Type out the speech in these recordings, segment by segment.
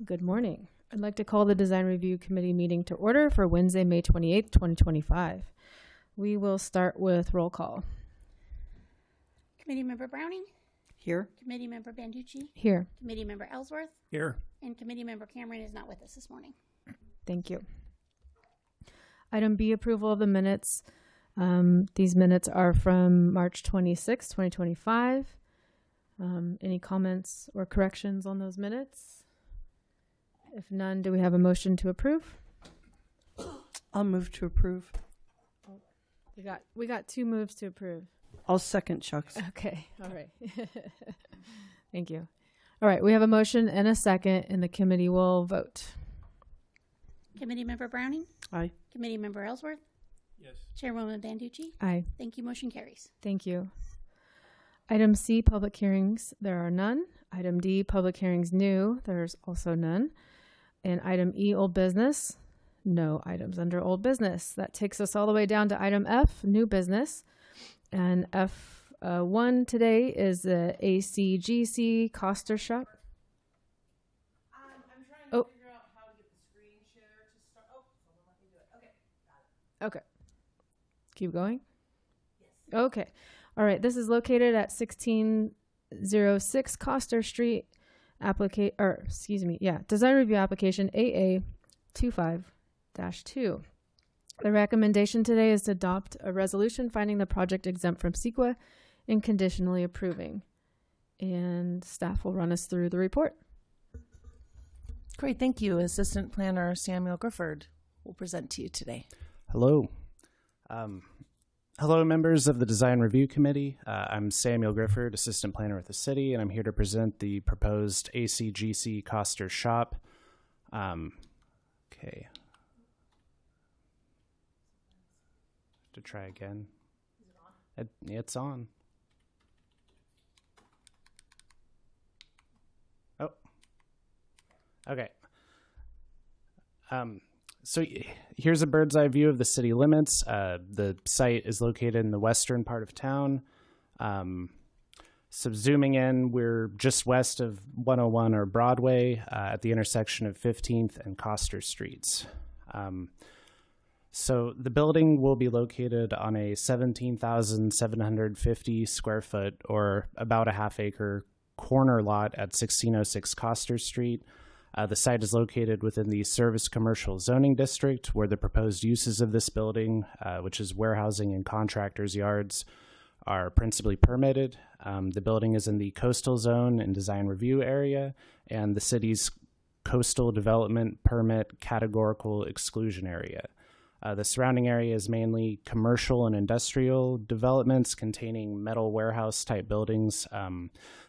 Good morning. I'd like to call the Design Review Committee meeting to order for Wednesday, May 28th, 2025. We will start with roll call. Committee Member Browning. Here. Committee Member Banducci. Here. Committee Member Ellsworth. Here. And Committee Member Cameron is not with us this morning. Thank you. Item B, approval of the minutes. These minutes are from March 26, 2025. Any comments or corrections on those minutes? If none, do we have a motion to approve? I'll move to approve. We got two moves to approve. I'll second Chuck's. Okay. All right. Thank you. All right. We have a motion and a second, and the committee will vote. Committee Member Browning. Aye. Committee Member Ellsworth. Yes. Chairwoman Banducci. Aye. Thank you. Motion carries. Thank you. Item C, public hearings. There are none. Item D, public hearings new. There's also none. And item E, old business. No items under old business. That takes us all the way down to item F, new business. And F1 today is the ACGC Koster shop. I'm trying to figure out how to get the screen share to start. Oh, someone let me do it. Okay, got it. Okay. Keep going? Yes. Okay. All right. This is located at 1606 Koster Street. Design review application AA 25-2. The recommendation today is to adopt a resolution finding the project exempt from CEQA and conditionally approving. And staff will run us through the report. Great, thank you. Assistant Planner Samuel Grifford will present to you today. Hello. Hello, members of the Design Review Committee. I'm Samuel Grifford, Assistant Planner with the City, and I'm here to present the proposed ACGC Koster shop. Okay. To try again. Is it on? It's on. Oh. Okay. So here's a bird's eye view of the city limits. The site is located in the western part of town. So zooming in, we're just west of 101 or Broadway at the intersection of 15th and Koster Streets. So the building will be located on a 17,750 square foot or about a half acre corner lot at 1606 Koster Street. The site is located within the Service Commercial Zoning District, where the proposed uses of this building, which is warehousing and contractors' yards, are principally permitted. The building is in the Coastal Zone and Design Review area, and the city's Coastal Development Permit Categorical Exclusion area. The surrounding area is mainly commercial and industrial developments containing metal warehouse-type buildings,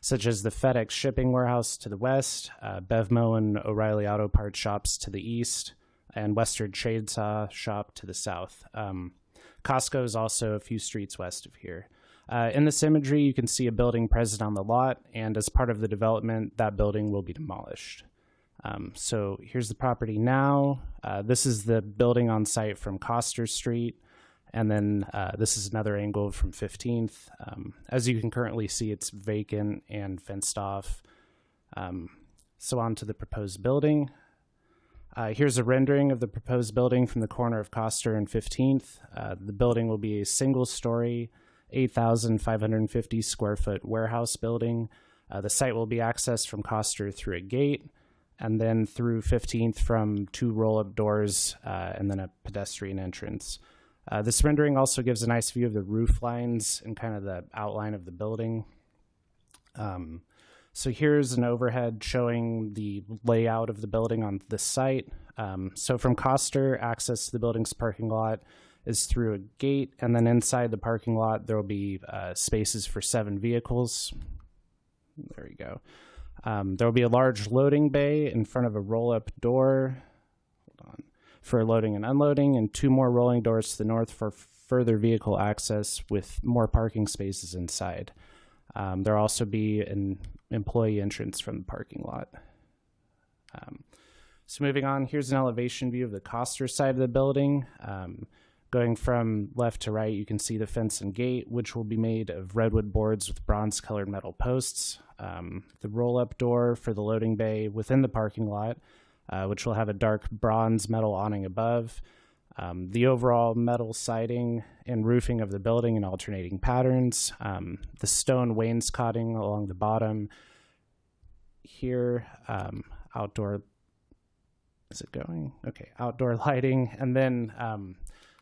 such as the FedEx shipping warehouse to the west, Bevmo and O'Reilly Auto Parts shops to the east, and Western Chainsaw shop to the south. Costco is also a few streets west of here. In this imagery, you can see a building present on the lot, and as part of the development, that building will be demolished. So here's the property now. This is the building on site from Koster Street. And then this is another angle from 15th. As you can currently see, it's vacant and fenced off. So on to the proposed building. Here's a rendering of the proposed building from the corner of Koster and 15th. The building will be a single-story, 8,550 square foot warehouse building. The site will be accessed from Koster through a gate, and then through 15th from two roll-up doors and then a pedestrian entrance. This rendering also gives a nice view of the roof lines and kind of the outline of the building. So here's an overhead showing the layout of the building on the site. So from Koster, access to the building's parking lot is through a gate, and then inside the parking lot, there will be spaces for 7 vehicles. There we go. There will be a large loading bay in front of a roll-up door for loading and unloading, and 2 more rolling doors to the north for further vehicle access with more parking spaces inside. There will also be an employee entrance from the parking lot. So moving on, here's an elevation view of the Koster side of the building. Going from left to right, you can see the fence and gate, which will be made of redwood boards with bronze-colored metal posts. The roll-up door for the loading bay within the parking lot, which will have a dark bronze metal awning above. The overall metal siding and roofing of the building in alternating patterns. The stone wainscoting along the bottom. Here, outdoor... Is it going? Okay, outdoor lighting. And then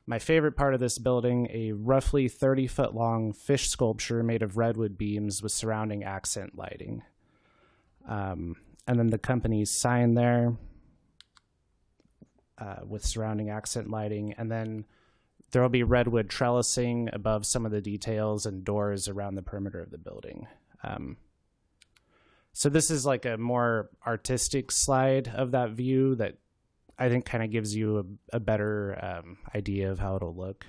my favorite part of this building, a roughly 30-foot long fish sculpture made of redwood beams with surrounding accent lighting. And then the company's sign there with surrounding accent lighting. And then there will be redwood trellising above some of the details and doors around the perimeter of the building. So this is like a more artistic slide of that view that I think kind of gives you a better idea of how it'll look.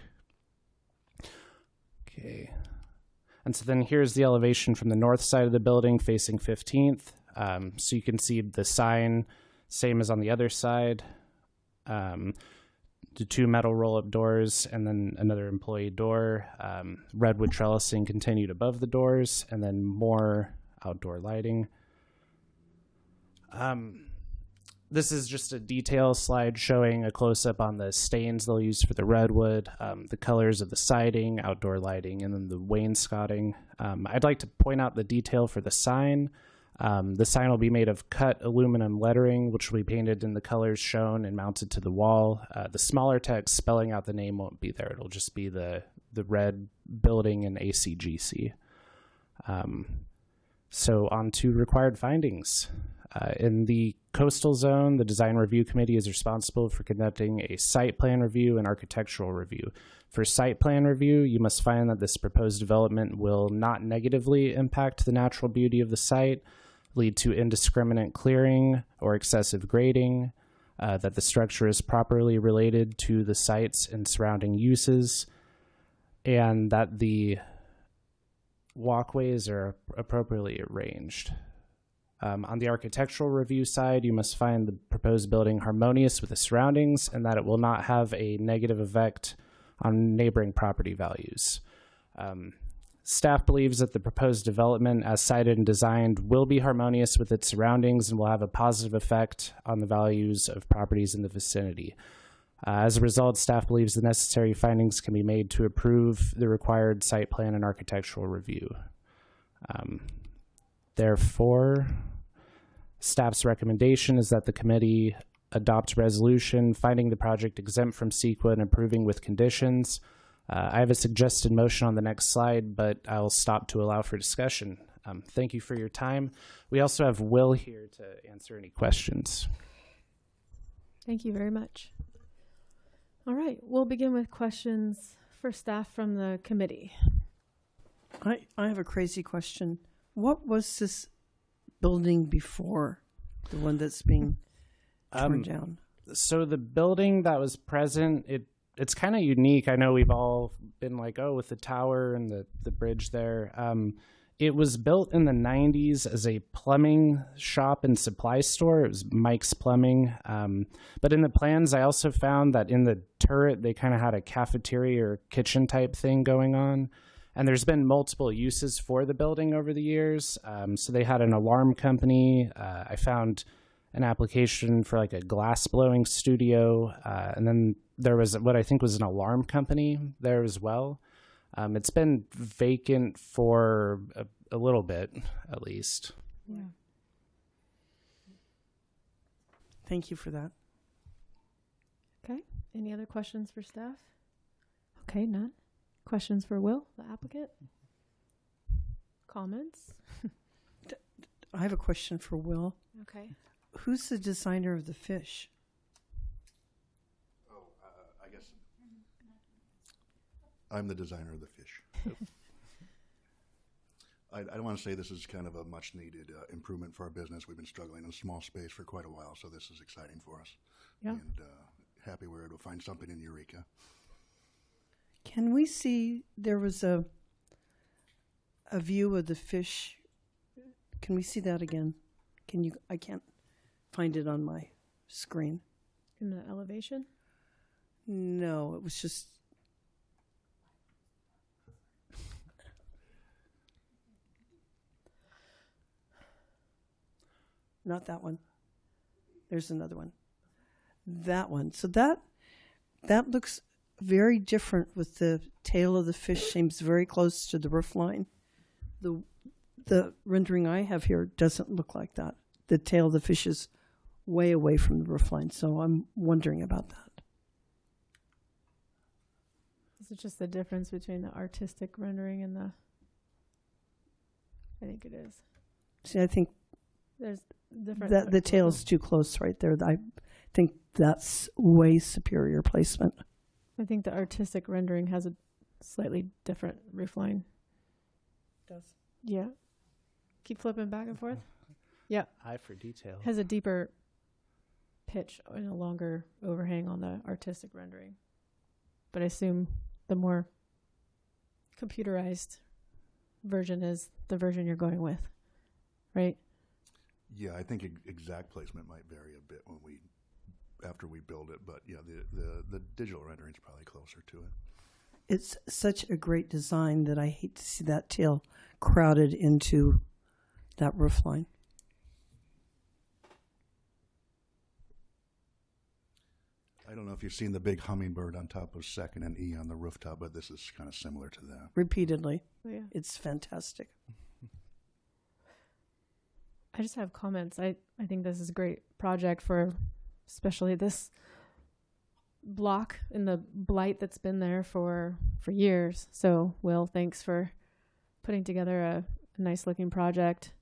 Okay. And so then here's the elevation from the north side of the building facing 15th. So you can see the sign, same as on the other side. The two metal roll-up doors and then another employee door. Redwood trellising continued above the doors, and then more outdoor lighting. This is just a detail slide showing a close-up on the stains they'll use for the redwood, the colors of the siding, outdoor lighting, and then the wainscoting. I'd like to point out the detail for the sign. The sign will be made of cut aluminum lettering, which will be painted in the colors shown and mounted to the wall. The smaller text spelling out the name won't be there. It'll just be the red building and ACGC. So on to required findings. In the coastal zone, the Design Review Committee is responsible for conducting a site plan review and architectural review. For site plan review, you must find that this proposed development will not negatively impact the natural beauty of the site, lead to indiscriminate clearing or excessive grading, that the structure is properly related to the sites and surrounding uses, and that the walkways are appropriately arranged. On the architectural review side, you must find the proposed building harmonious with the surroundings and that it will not have a negative effect on neighboring property values. Staff believes that the proposed development, as cited and designed, will be harmonious with its surroundings and will have a positive effect on the values of properties in the vicinity. As a result, staff believes the necessary findings can be made to approve the required site plan and architectural review. Therefore, staff's recommendation is that the committee adopt resolution finding the project exempt from CEQA and approving with conditions. I have a suggested motion on the next slide, but I'll stop to allow for discussion. Thank you for your time. We also have Will here to answer any questions. Thank you very much. All right, we'll begin with questions for staff from the committee. I have a crazy question. What was this building before the one that's being torn down? So the building that was present, it's kind of unique. I know we've all been like, oh, with the tower and the bridge there. It was built in the 90s as a plumbing shop and supply store. It was Mike's Plumbing. But in the plans, I also found that in the turret, they kind of had a cafeteria or kitchen type thing going on. And there's been multiple uses for the building over the years. So they had an alarm company. I found an application for like a glass blowing studio. And then there was what I think was an alarm company there as well. It's been vacant for a little bit, at least. Yeah. Thank you for that. Okay. Any other questions for staff? Okay, none. Questions for Will, the applicant? Comments? I have a question for Will. Okay. Who's the designer of the fish? I guess I'm the designer of the fish. I want to say this is kind of a much-needed improvement for our business. We've been struggling in a small space for quite a while, so this is exciting for us. Yeah. And happy we're able to find something in Eureka. Can we see, there was a view of the fish. Can we see that again? I can't find it on my screen. In the elevation? No, it was just not that one. There's another one. That one. So that looks very different with the tail of the fish seems very close to the roof line. The rendering I have here doesn't look like that. The tail of the fish is way away from the roof line, so I'm wondering about that. Is it just the difference between the artistic rendering and the... I think it is. See, I think There's different... that the tail's too close right there. I think that's way superior placement. I think the artistic rendering has a slightly different roof line. Does. Yeah. Keep flipping back and forth. Yeah. Eye for detail. Has a deeper pitch and a longer overhang on the artistic rendering. But I assume the more computerized version is the version you're going with, right? Yeah, I think exact placement might vary a bit after we build it, but yeah, the digital rendering is probably closer to it. It's such a great design that I hate to see that tail crowded into that roof line. I don't know if you've seen the big hummingbird on top of Second and E on the rooftop, but this is kind of similar to that. Repeatedly. Oh, yeah. It's fantastic. I just have comments. I think this is a great project for especially this block and the blight that's been there for years. So, Will, thanks for putting together a nice looking project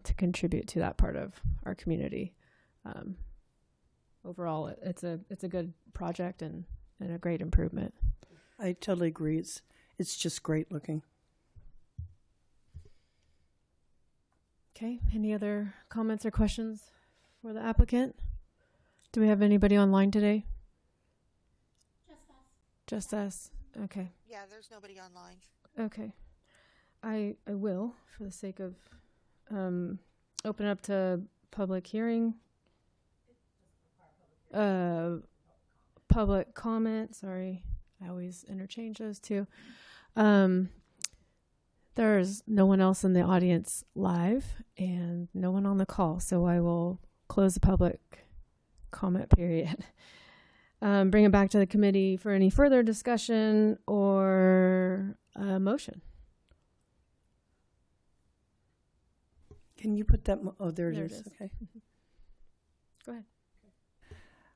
to contribute to that part of our community. Overall, it's a good project and a great improvement. I totally agree. It's just great looking. Okay, any other comments or questions for the applicant? Do we have anybody online today? Just us. Okay. Yeah, there's nobody online. Okay. I will, for the sake of open up to public hearing. Public comment. Sorry, I always interchange those two. There's no one else in the audience live and no one on the call, so I will close the public comment period. Bring it back to the committee for any further discussion or motion. Can you put that? Oh, there it is. Okay. Go ahead.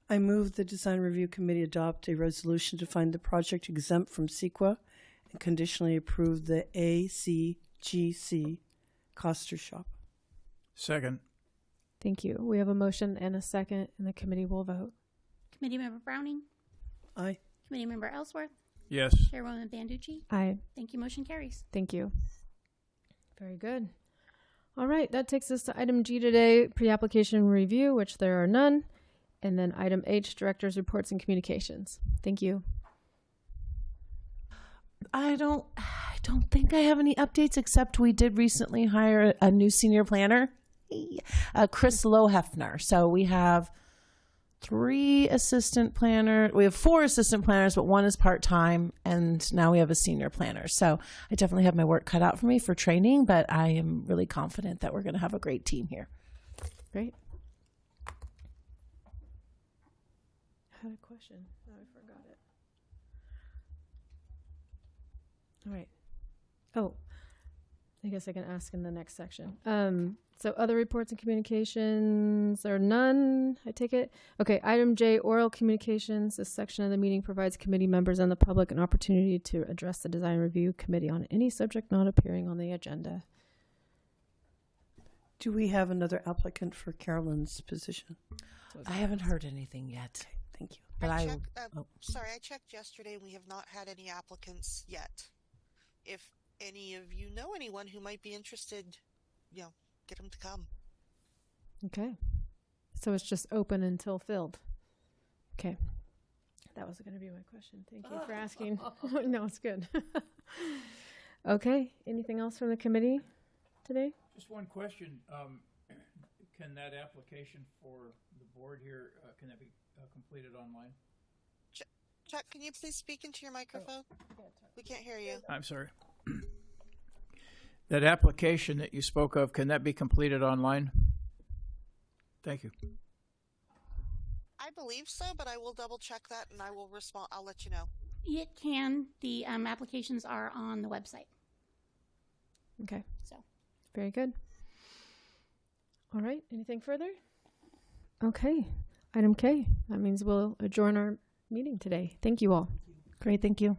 I move the Design Review Committee adopt a resolution to find the project exempt from CEQA and conditionally approve the ACGC Koster shop. Second. Thank you. We have a motion and a second, and the committee will vote. Committee Member Browning? Aye. Committee Member Ellsworth? Yes. Chairwoman Banducci? Aye. Thank you. Motion carries. Thank you. Very good. All right, that takes us to item G today, pre-application review, which there are none. And then item H, director's reports and communications. Thank you. I don't think I have any updates, except we did recently hire a new senior planner, Chris Lohefner. So we have 4 assistant planners, but one is part-time, and now we have a senior planner. So I definitely have my work cut out for me for training, but I am really confident that we're going to have a great team here. Great. I had a question. Oh, I forgot it. All right. Oh, I guess I can ask in the next section. So other reports and communications are none, I take it. Okay, item J, oral communications. This section of the meeting provides committee members and the public an opportunity to address the design review committee on any subject not appearing on the agenda. Do we have another applicant for Carolyn's position? I haven't heard anything yet. Okay, thank you. But I checked yesterday and we have not had any applicants yet. If any of you know anyone who might be interested, get them to come. Okay. So it's just open until filled. Okay. That was going to be my question. Thank you for asking. No, it's good. Okay. Anything else from the committee today? Just one question. Can that application for the board here, can that be completed online? Chuck, can you please speak into your microphone? We can't hear you. I'm sorry. That application that you spoke of, can that be completed online? Thank you. I believe so, but I will double check that and I will respond. I'll let you know. It can. The applications are on the website. Okay. So Very good. All right. Anything further? Okay. Item K. That means we'll adjourn our meeting today. Thank you all. Great, thank you.